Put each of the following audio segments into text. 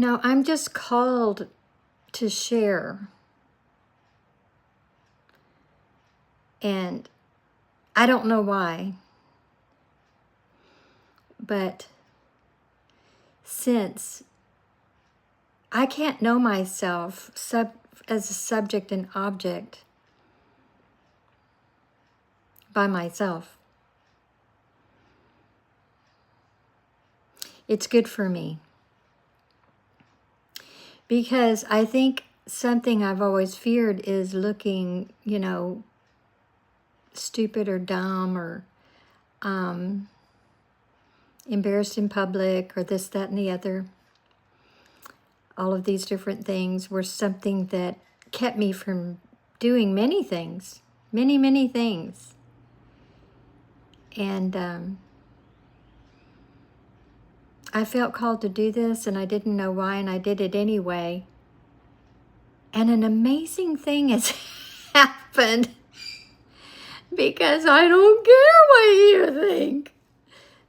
I'm just called to share. And I don't know why, but since I can't know myself as a subject and object by myself, it's good for me. Because I think something I've always feared is looking, stupid or dumb or embarrassed in public or this, that, and the other. All of these different things were something that kept me from doing many things, many, many things. And I felt called to do this, and I didn't know why, and I did it anyway. And an amazing thing has happened because I don't care what you think.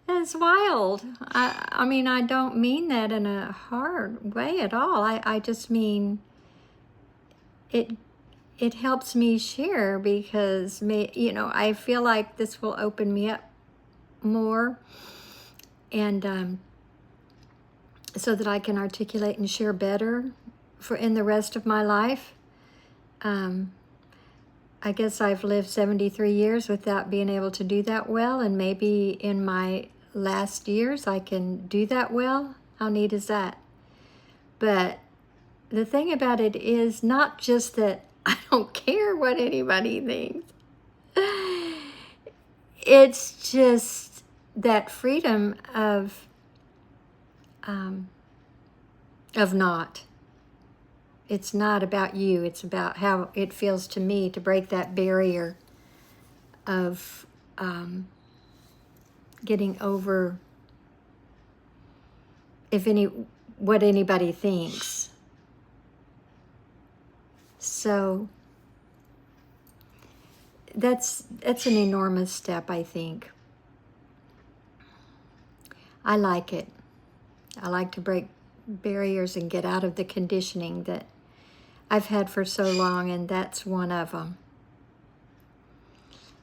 That's wild. I mean, I don't mean that in a hard way at all. I just mean it helps me share because, I feel like this will open me up more, and so that I can articulate and share better in the rest of my life. I guess I've lived 73 years without being able to do that well, and maybe in my last years I can do that well. How neat is that? But the thing about it is not just that I don't care what anybody thinks. It's just that freedom of not. It's not about you. It's about how it feels to me to break that barrier of getting over what anybody thinks. So that's an enormous step, I think. I like it. I like to break barriers and get out of the conditioning that I've had for so long, and that's one of them.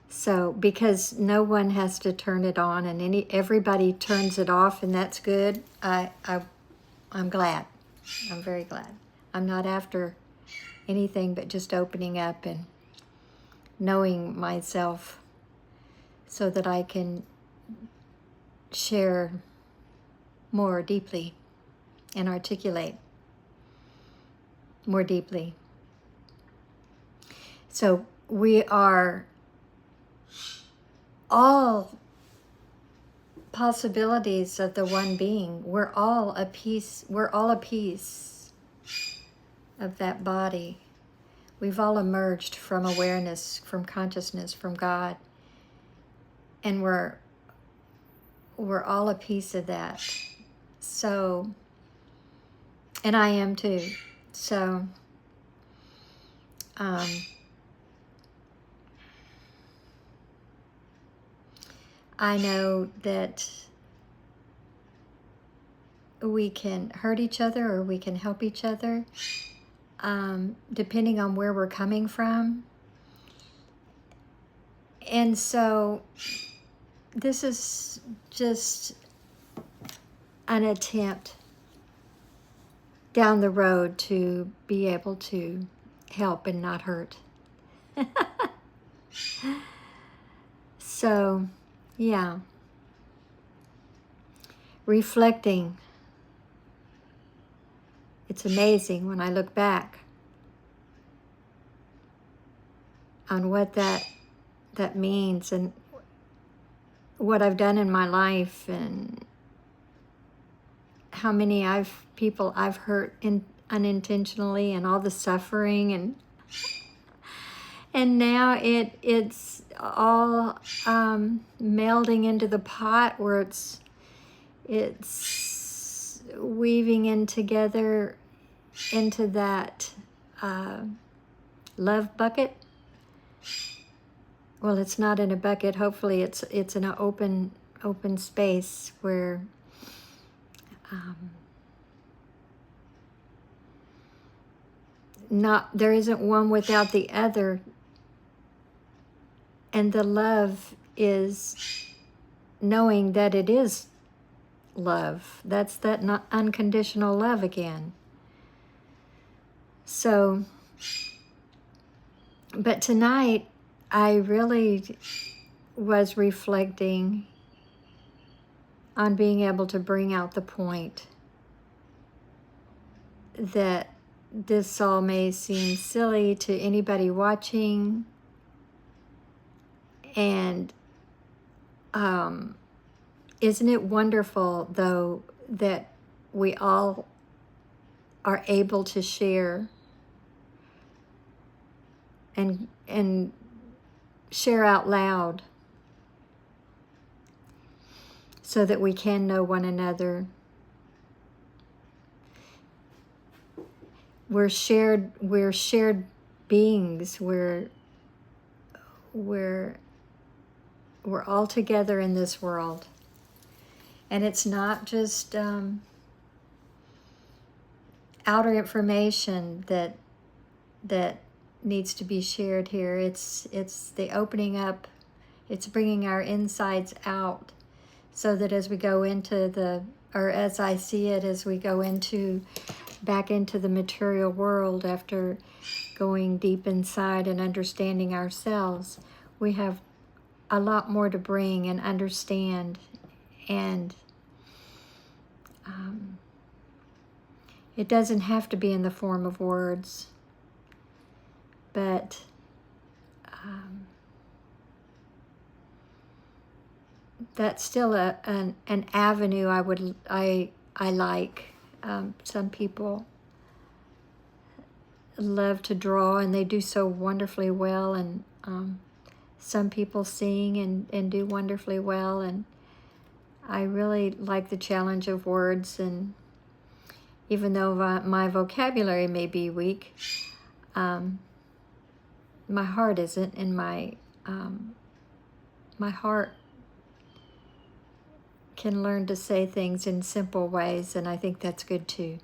So, because no one has to turn it on, and everybody turns it off, and that's good. I'm glad. I'm very glad. I'm not after anything but just opening up and knowing myself so that I can share more deeply and articulate more deeply. So we are all possibilities of the one being. We're all a piece of that body. We've all emerged from awareness, from consciousness, from God. And we're all a piece of that. So, and I am too. So, I know that we can hurt each other or we can help each other, depending on where we're coming from. And so this is just an attempt down the road to be able to help and not hurt. So, yeah. Reflecting. It's amazing when I look back on what that means and what I've done in my life and how many people I've hurt unintentionally, and all the suffering, and now it's all melding into the pot where it's weaving in together into that love bucket. Well, it's not in a bucket. Hopefully it's in an open space where there isn't one without the other. And the love is knowing that it is love. That's that not unconditional love again. So, but tonight I really was reflecting on being able to bring out the point that this all may seem silly to anybody watching, and isn't it wonderful though that we all are able to share and share out loud so that we can know one another. We're shared beings. We're all together in this world. And it's not just outer information that needs to be shared here. It's the opening up. It's bringing our insides out, so that as we go into as I see it, as we go back into the material world after going deep inside and understanding ourselves, we have a lot more to bring and understand. And it doesn't have to be in the form of words, but that's still an avenue I like. Some people love to draw, and they do so wonderfully well, and some people sing and do wonderfully well, and I really like the challenge of words. And even though my vocabulary may be weak, my heart isn't, and my heart can learn to say things in simple ways, and I think that's good too.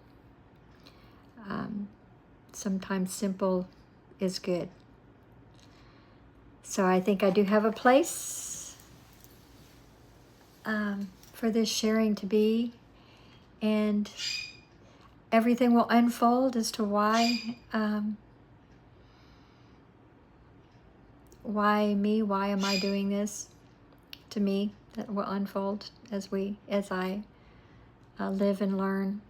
Sometimes simple is good. So I think I do have a place for this sharing to be, and everything will unfold as to why me, why am I doing this to me. That will unfold as I live and learn.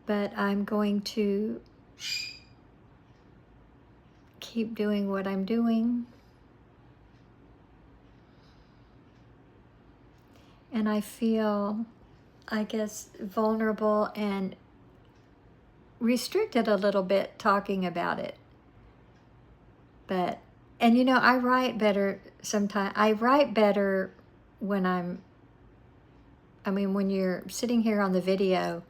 But I'm going to keep doing what I'm doing. And I feel, I guess, vulnerable and restricted a little bit talking about it. And you know, I write better sometimes. I write better when when you're sitting here on the video,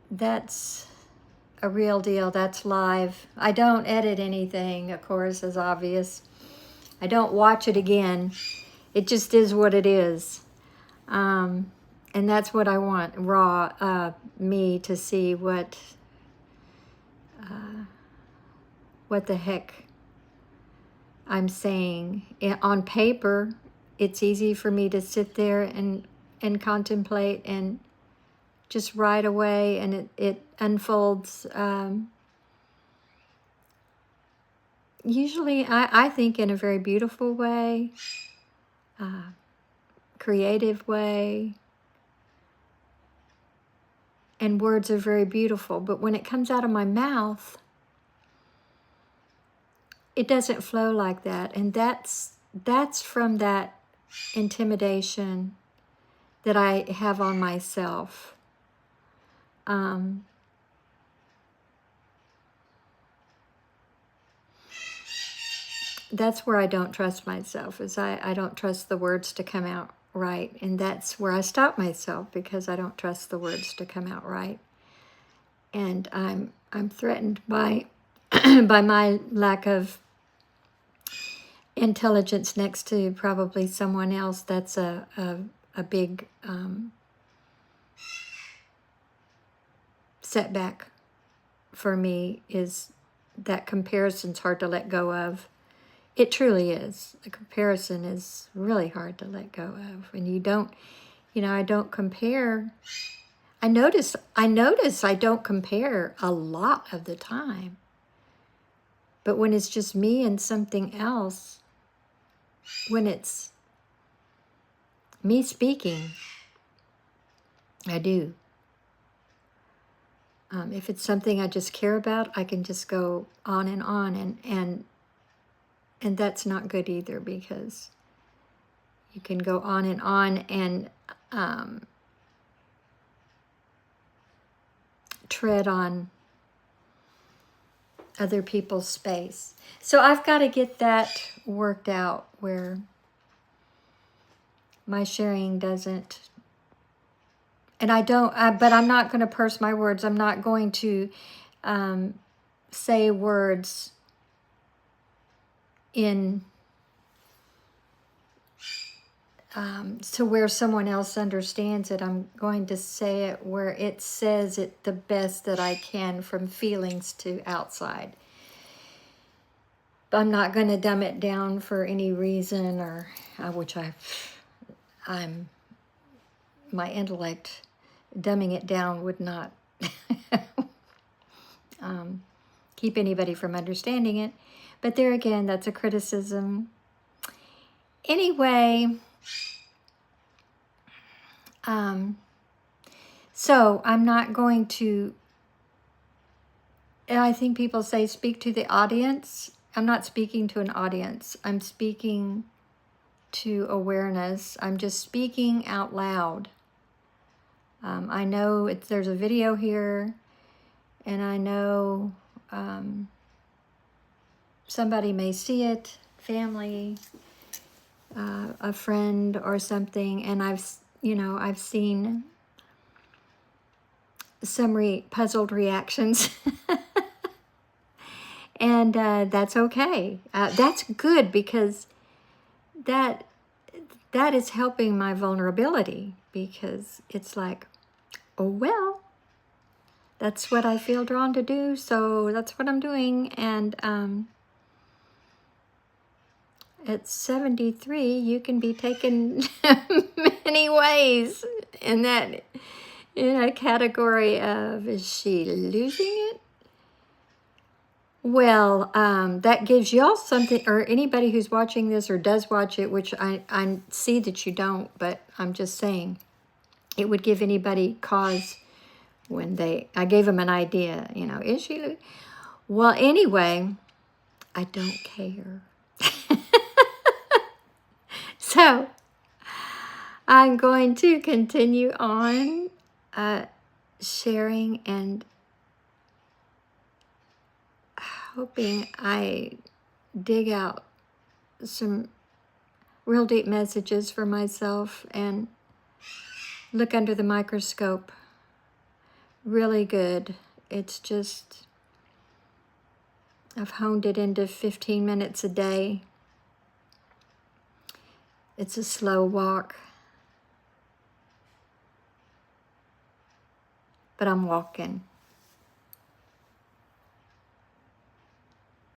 that's a real deal. That's live. I don't edit anything, of course, as obvious. I don't watch it again. It just is what it is. And that's what I want, raw me to see what the heck I'm saying. On paper, it's easy for me to sit there and contemplate and just write away, and it unfolds usually, I think, in a very beautiful way, creative way, and words are very beautiful. But when it comes out of my mouth, it doesn't flow like that. And that's from that intimidation that I have on myself. That's where I don't trust myself, is I don't trust the words to come out right. And that's where I stop myself, because I don't trust the words to come out right. And I'm threatened by by my lack of intelligence next to probably someone else. That's a big setback for me is that comparison's hard to let go of. It truly is. A comparison is really hard to let go of. When you don't, I don't compare. I notice I don't compare a lot of the time. But when it's just me and something else, when it's me speaking, I do. If it's something I just care about, I can just go on, and that's not good either, because you can go on and tread on other people's space. So I've got to get that worked out, where my sharing doesn't, and I don't, but I'm not going to purse my words. I'm not going to say words in to where someone else understands it. I'm going to say it where it says it the best that I can, from feelings to outside. I'm not going to dumb it down for any reason, or which I'm my intellect, dumbing it down would not keep anybody from understanding it. But there again, that's a criticism. Anyway, so I'm not going to, and I think people say speak to the audience. I'm not speaking to an audience. I'm speaking to awareness. I'm just speaking out loud. I know there's a video here, and I know somebody may see it, family, a friend or something, and I've seen some puzzled reactions. And that's okay. That's good, because that is helping my vulnerability, because it's like, oh, well, that's what I feel drawn to do, so that's what I'm doing. And at 73, you can be taken many ways in a category of, is she losing it? Well, that gives y'all something, or anybody who's watching this or does watch it, which I see that you don't, but I'm just saying, it would give anybody cause when I gave them an idea, is she? Well, anyway, I don't care. So I'm going to continue on sharing and hoping I dig out some real deep messages for myself and look under the microscope. Really good. It's just, I've honed it into 15 minutes a day. It's a slow walk, but I'm walking.